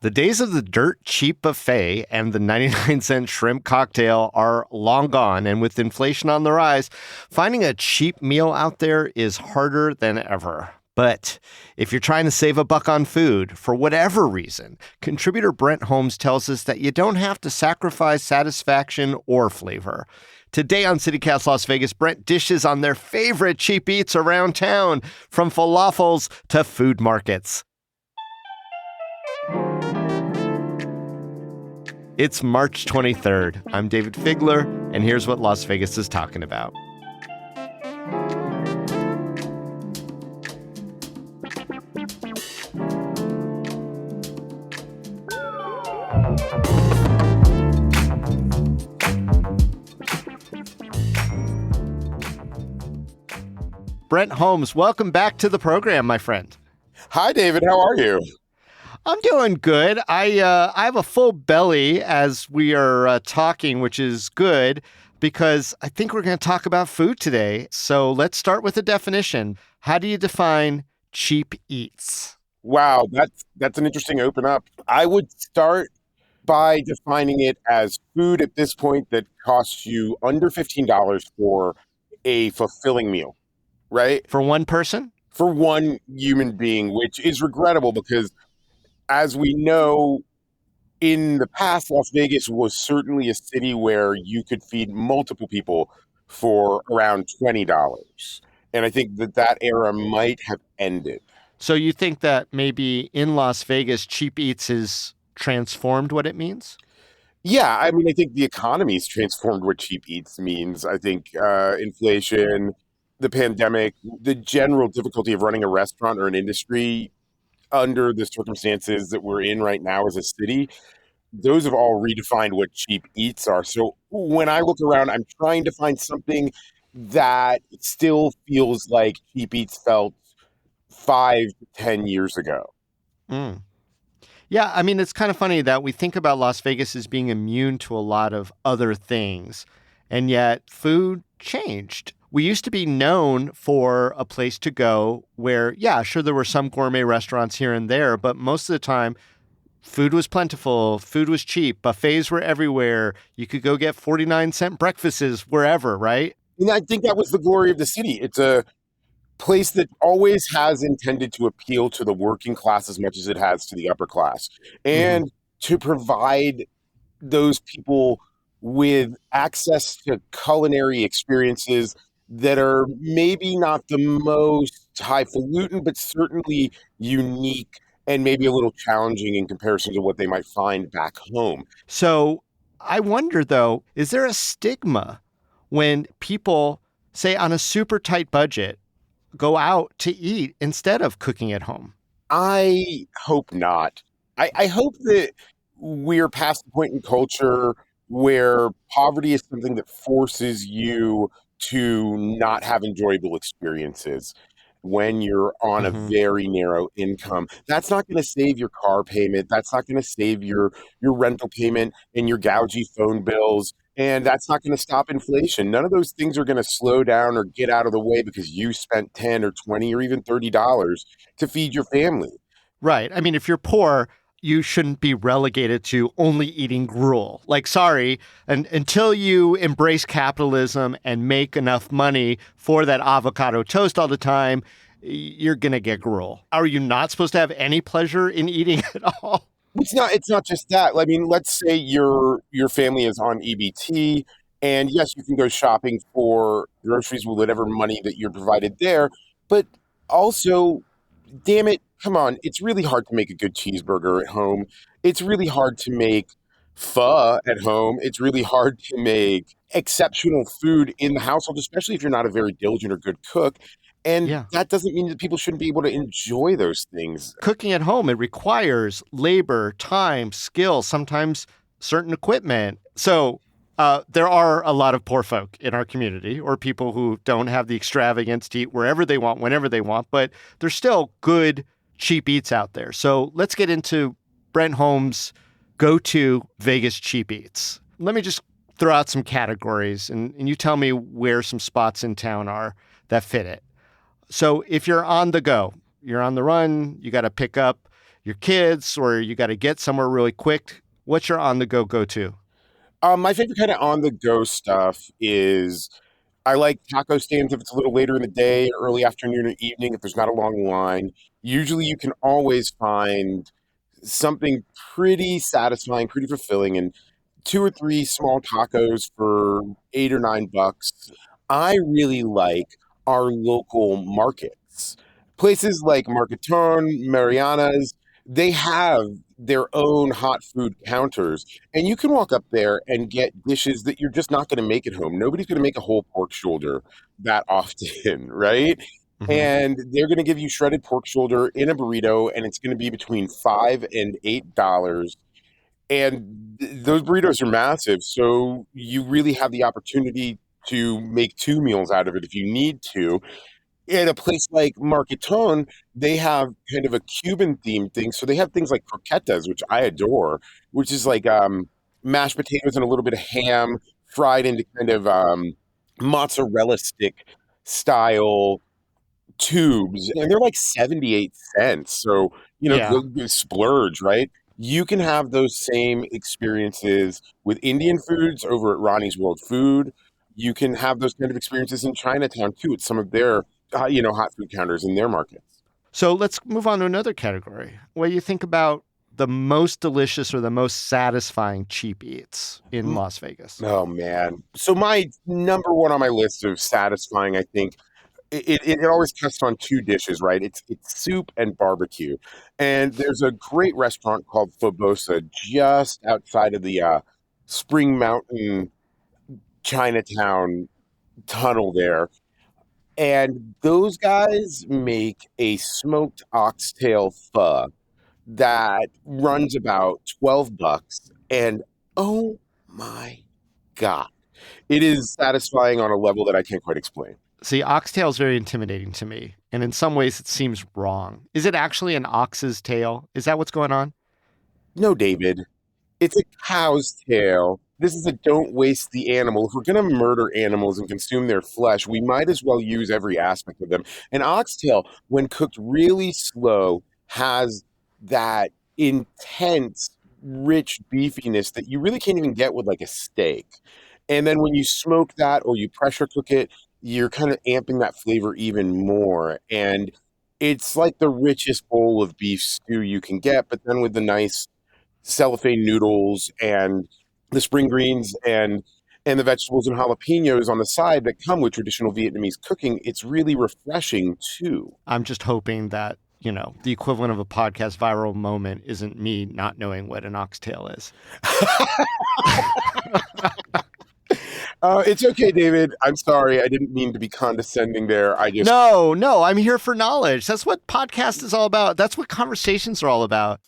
The days of the dirt cheap buffet and the 99-cent shrimp cocktail are long gone, and with inflation on the rise, finding a cheap meal out there is harder than ever. But if you're trying to save a buck on food, for whatever reason, contributor Brent Holmes tells us that you don't have to sacrifice satisfaction or flavor. Today on CityCast Las Vegas, Brent dishes on their favorite cheap eats around town, from falafels to food markets. It's March 23rd. I'm Dayvid Figler, and here's what Las Vegas is talking about. Brent Holmes, welcome back to the program, my friend. Hi, David. How are you? I'm doing good. I have a full belly as we are talking, which is good because I think we're going to talk about food today. So let's start with a definition. How do you define cheap eats? Wow, that's an interesting open up. I would start by defining it as food at this point that costs you under $15 for a fulfilling meal, right? For one person? For one human being, which is regrettable because, as we know, in the past, Las Vegas was certainly a city where you could feed multiple people for around $20. And I think that era might have ended. So you think that maybe in Las Vegas, cheap eats has transformed what it means? Yeah, I mean, I think the economy's transformed what cheap eats means. I think inflation, the pandemic, the general difficulty of running a restaurant or an industry under the circumstances that we're in right now as a city, those have all redefined what cheap eats are. So when I look around, I'm trying to find something that still feels like cheap eats felt 5 to 10 years ago. Mm. Yeah, I mean, it's kind of funny that we think about Las Vegas as being immune to a lot of other things, and yet food changed. We used to be known for a place to go where, yeah, sure, there were some gourmet restaurants here and there, but most of the time, food was plentiful, food was cheap, buffets were everywhere. You could go get 49-cent breakfasts wherever, right? And I think that was the glory of the city. It's a place that always has intended to appeal to the working class as much as it has to the upper class, and to provide those people with access to culinary experiences that are maybe not the most highfalutin, but certainly unique and maybe a little challenging in comparison to what they might find back home. So I wonder, though, is there a stigma when people, say, on a super tight budget, go out to eat instead of cooking at home? I hope not. I hope that we're past the point in culture where poverty is something that forces you to not have enjoyable experiences when you're on a very narrow income. That's not going to save your car payment. That's not going to save your rental payment and your gougy phone bills. And that's not going to stop inflation. None of those things are going to slow down or get out of the way because you spent $10 or $20 or even $30 to feed your family. Right. I mean, if you're poor, you shouldn't be relegated to only eating gruel. Like, sorry, until you embrace capitalism and make enough money for that avocado toast all the time, you're going to get gruel. Are you not supposed to have any pleasure in eating at all? It's not just that. I mean, let's say your family is on EBT, and yes, you can go shopping for groceries with whatever money that you're provided there, but also, damn it, come on, it's really hard to make a good cheeseburger at home. It's really hard to make pho at home. It's really hard to make exceptional food in the household, especially if you're not a very diligent or good cook. And that doesn't mean that people shouldn't be able to enjoy those things. Cooking at home, it requires labor, time, skill, sometimes certain equipment. So there are a lot of poor folk in our community, or people who don't have the extravagance to eat wherever they want, whenever they want, but there's still good cheap eats out there. So let's get into Brent Holmes' go-to Vegas cheap eats. Let me just throw out some categories, and you tell me where some spots in town are that fit it. So if you're on the go, you're on the run, you got to pick up, your kids or you got to get somewhere really quick, what's your on the go to? My favorite kind of on the go stuff is I like taco stands if it's a little later in the day, early afternoon or evening, if there's not a long line. Usually you can always find something pretty satisfying, pretty fulfilling, and two or three small tacos for $8 or $9. I really like our local markets. Places like Marketon, Mariana's, they have their own hot food counters, and you can walk up there and get dishes that you're just not going to make at home. Nobody's going to make a whole pork shoulder that often, right? Hmm. And they're going to give you shredded pork shoulder in a burrito, and it's going to be between $5 and $8. And those burritos are massive, so you really have the opportunity to make two meals out of it if you need to. At a place like Marketon, they have kind of a Cuban themed thing. So they have things like croquetas, which I adore, which is like mashed potatoes and a little bit of ham fried into kind of mozzarella stick style tubes, and they're like 78 cents. So, Yeah. go splurge, right? You can have those same experiences with Indian foods over at Ronnie's World Food. You can have those kind of experiences in Chinatown too, at some of their, hot food counters in their markets. So let's move on to another category. What do you think about the most delicious or the most satisfying cheap eats in Mm, Las Vegas? Oh man. So my number one on my list of satisfying, I think, it always tests on two dishes, right? It's soup and barbecue. And there's a great restaurant called Fobosa just outside of the Spring Mountain Chinatown tunnel there. And those guys make a smoked oxtail pho that runs about $12. And oh my God, it is satisfying on a level that I can't quite explain. See, oxtail is very intimidating to me, and in some ways it seems wrong. Is it actually an ox's tail? Is that what's going on? No, David. It's a cow's tail. This is a don't waste the animal. If we're going to murder animals and consume their flesh, we might as well use every aspect of them. An oxtail, when cooked really slow, has that intense, rich beefiness that you really can't even get with like a steak. And then when you smoke that or you pressure cook it, you're kind of amping that flavor even more. And it's like the richest bowl of beef stew you can get, but then with the nice cellophane noodles and the spring greens and the vegetables and jalapenos on the side that come with traditional Vietnamese cooking, it's really refreshing too. I'm just hoping that, the equivalent of a podcast viral moment isn't me not knowing what an oxtail is. It's okay, David. I'm sorry. I didn't mean to be condescending there. I just No, no, I'm here for knowledge. That's what podcast is all about. That's what conversations are all about.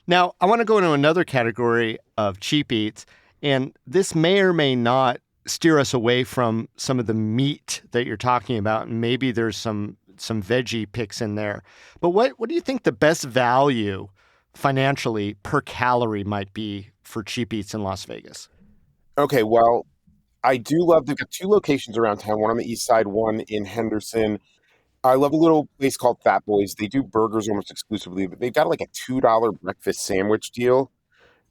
Now, I want to go into another category of cheap eats, and this may or may not steer us away from some of the meat that you're talking about, and maybe there's some veggie picks in there. But what do you think the best value financially per calorie might be for cheap eats in Las Vegas? okay. Well, I do love. They've got two locations around town. One on the east side, one in Henderson. I love a little place called Fat Boys. They do burgers almost exclusively, but they've got like a $2 breakfast sandwich deal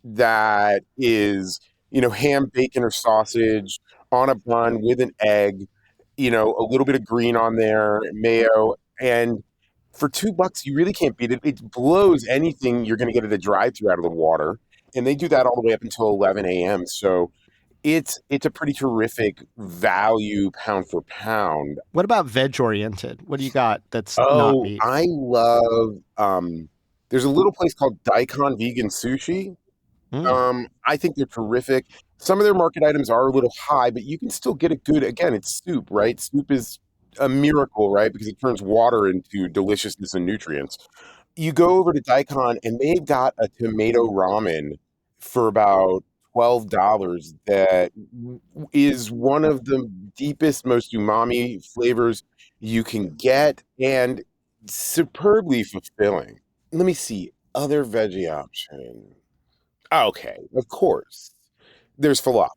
that is, ham, bacon, or sausage on a bun with an egg, a little bit of green on there, mayo, and for $2, you really can't beat it. It blows anything you're going to get at a drive-through out of the water, and they do that all the way up until 11 a.m. So it's a pretty terrific value pound for pound. What about veg oriented? What do you got that's not Oh, meat? I love. There's a little place called Daikon Vegan Sushi. Mm, I think they're terrific. Some of their market items are a little high, but you can still get a good. Again, it's soup, right? Soup is a miracle, right? Because it turns water into deliciousness and nutrients. You go over to Daikon, and they've got a tomato ramen for about $12 that is one of the deepest, most umami flavors you can get, and superbly fulfilling. Let me see other veggie option. Okay, of course. There's falafel.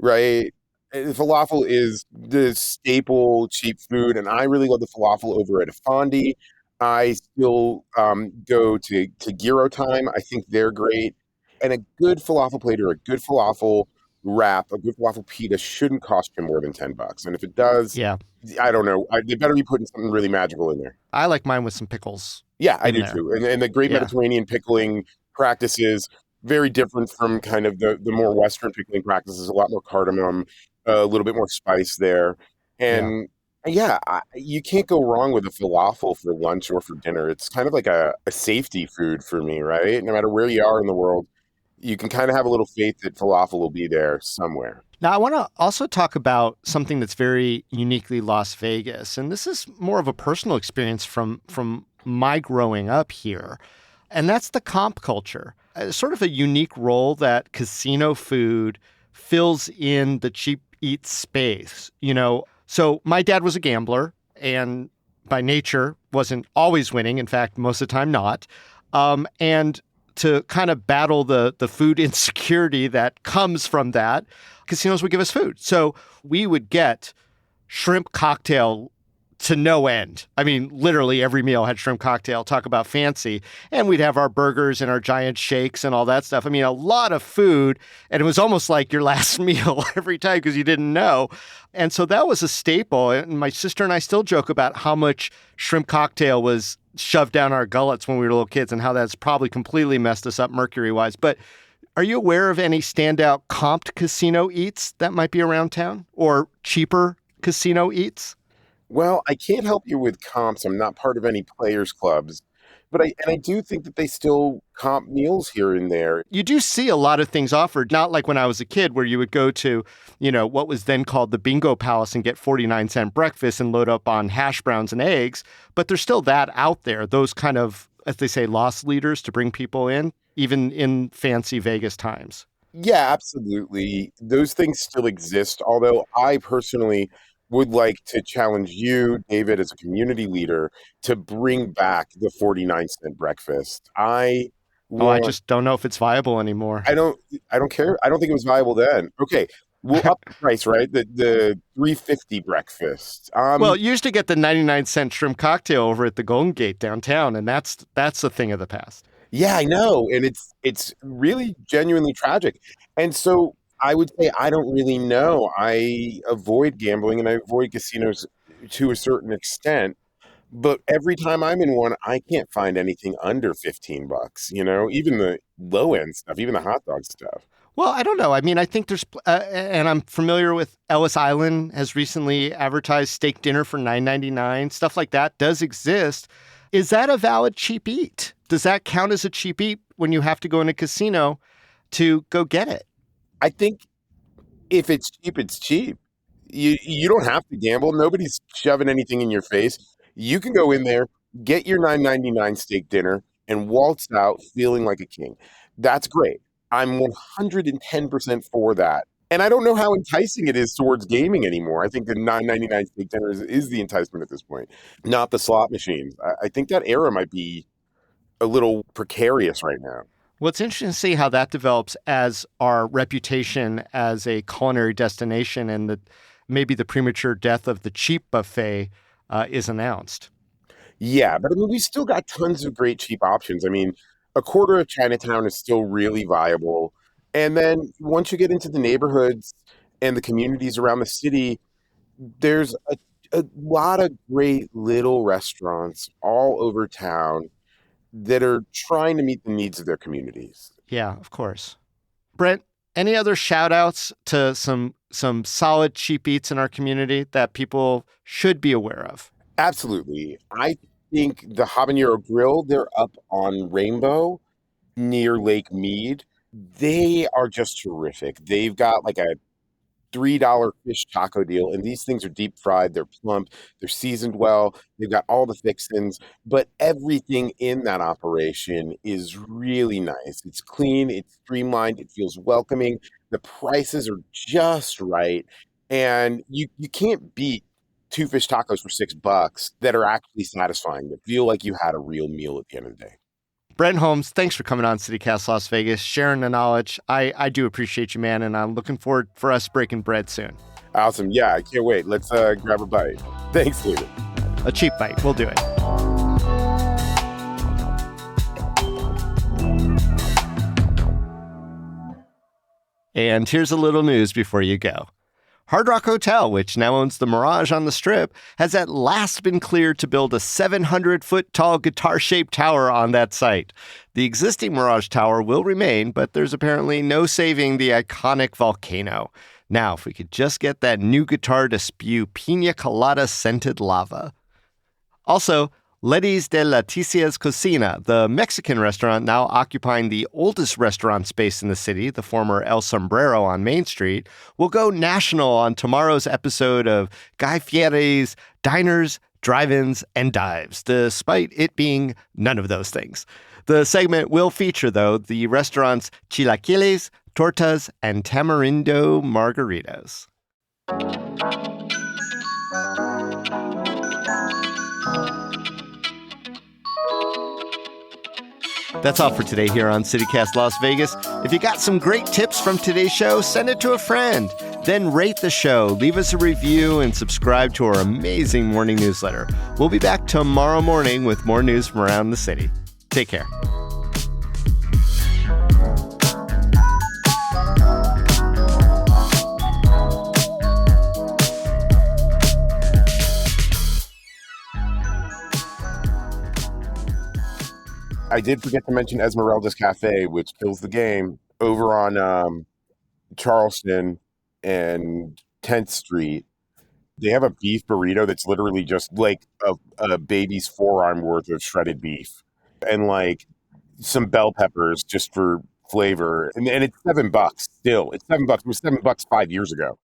right? Falafel is the staple cheap food, and I really love the falafel over at Afandi. I still go to Gyro Time. I think they're great. And a good falafel plate or a good falafel wrap, a good falafel pita shouldn't cost you more than $10. And if it does, Yeah. I don't know. They better be putting something really magical in there. I like mine with some pickles Yeah, I in do there. too. And the great Yeah. Mediterranean pickling practices, very different from kind of the more Western pickling practices, a lot more cardamom, a little bit more spice there. Yeah. And yeah, you can't go wrong with a falafel for lunch or for dinner. It's kind of like a safety food for me, right? No matter where you are in the world, you can kind of have a little faith that falafel will be there somewhere. Now, I want to also talk about something that's very uniquely Las Vegas, and this is more of a personal experience from my growing up here, and that's the comp culture. Sort of a unique role that casino food fills in the cheap eat space. So my dad was a gambler, and by nature wasn't always winning. In fact, most of the time not. And to kind of battle the food insecurity that comes from that, casinos would give us food. So we would get shrimp cocktail to no end. I mean, literally every meal had shrimp cocktail, talk about fancy. And we'd have our burgers and our giant shakes and all that stuff. I mean, a lot of food. And it was almost like your last meal every time because you didn't know. And so that was a staple. And my sister and I still joke about how much shrimp cocktail was shoved down our gullets when we were little kids and how that's probably completely messed us up mercury wise. But are you aware of any standout comped casino eats that might be around town or cheaper casino eats? Well, I can't help you with comps. I'm not part of any players clubs, but I do think that they still comp meals here and there. You do see a lot of things offered, not like when I was a kid where you would go to, what was then called the Bingo Palace and get 49-cent breakfast and load up on hash browns and eggs. But there's still that out there, those kind of, as they say, loss leaders to bring people in, even in fancy Vegas times. Yeah, absolutely. Those things still exist. Although I personally would like to challenge you, David, as a community leader, to bring back the 49-cent breakfast. Oh, I Want, just don't know if it's viable anymore. I don't, I don't care. I don't think it was viable then. Okay, we'll up the price, right? The 350 breakfast. Well, you used to get the 99-cent shrimp cocktail over at the Golden Gate downtown, and that's a thing of the past. Yeah, I know, and it's really genuinely tragic. And so I would say I don't really know. I avoid gambling and I avoid casinos to a certain extent, but every time I'm in one, I can't find anything under $15, even the low end stuff, even the hot dog stuff. Well, I don't know. I mean, I think and I'm familiar with Ellis Island has recently advertised steak dinner for $9.99. Stuff like that does exist. Is that a valid cheap eat? Does that count as a cheap eat when you have to go in a casino to go get it? I think if it's cheap, it's cheap. You don't have to gamble. Nobody's shoving anything in your face. You can go in there, get your 9.99 steak dinner, and waltz out feeling like a king. That's great. I'm 110% for that. And I don't know how enticing it is towards gaming anymore. I think the 9.99 steak dinner is the enticement at this point, not the slot machines. I think that era might be a little precarious right now. Well, it's interesting to see how that develops as our reputation as a culinary destination and maybe the premature death of the cheap buffet is announced. Yeah, but I mean, we still got tons of great cheap options. I mean, a quarter of Chinatown is still really viable. And then once you get into the neighborhoods and the communities around the city, there's a lot of great little restaurants all over town that are trying to meet the needs of their communities. Yeah, of course. Brent, any other shout outs to some solid cheap eats in our community that people should be aware of? Absolutely. I think the Habanero Grill, they're up on Rainbow near Lake Mead. They are just terrific. They've got like a $3 fish taco deal, and these things are deep fried. They're plump. They're seasoned well. They've got all the fixins, but everything in that operation is really nice. It's clean. It's streamlined. It feels welcoming. The prices are just right, and you can't beat two fish tacos for $6 that are actually satisfying, that feel like you had a real meal at the end of the day. Brent Holmes, thanks for coming on CityCast Las Vegas, sharing the knowledge. I do appreciate you, man, and I'm looking forward for us breaking bread soon. Awesome. Yeah, I can't wait. Let's grab a bite. Thanks, Dayvid. A cheap bite. We'll do it. And here's a little news before you go. Hard Rock Hotel, which now owns the Mirage on the Strip, has at last been cleared to build a 700-foot-tall guitar-shaped tower on that site. The existing Mirage Tower will remain, but there's apparently no saving the iconic volcano. Now, if we could just get that new guitar to spew pina colada-scented lava. Also, Letty's de Leticia's Cocina, the Mexican restaurant now occupying the oldest restaurant space in the city, the former El Sombrero on Main Street, will go national on tomorrow's episode of Guy Fieri's Diners, Drive-Ins, and Dives, despite it being none of those things. The segment will feature, though, the restaurant's chilaquiles, tortas, and tamarindo margaritas. That's all for today here on CityCast Las Vegas. If you got some great tips from today's show, send it to a friend. Then rate the show, leave us a review, and subscribe to our amazing morning newsletter. We'll be back tomorrow morning with more news from around the city. Take care. I did forget to mention Esmeralda's Cafe, which kills the game, over on Charleston and 10th Street. They have a beef burrito that's literally just like a baby's forearm worth of shredded beef and like some bell peppers just for flavor. And it's $7 still. It's $7. It was $7 5 years ago.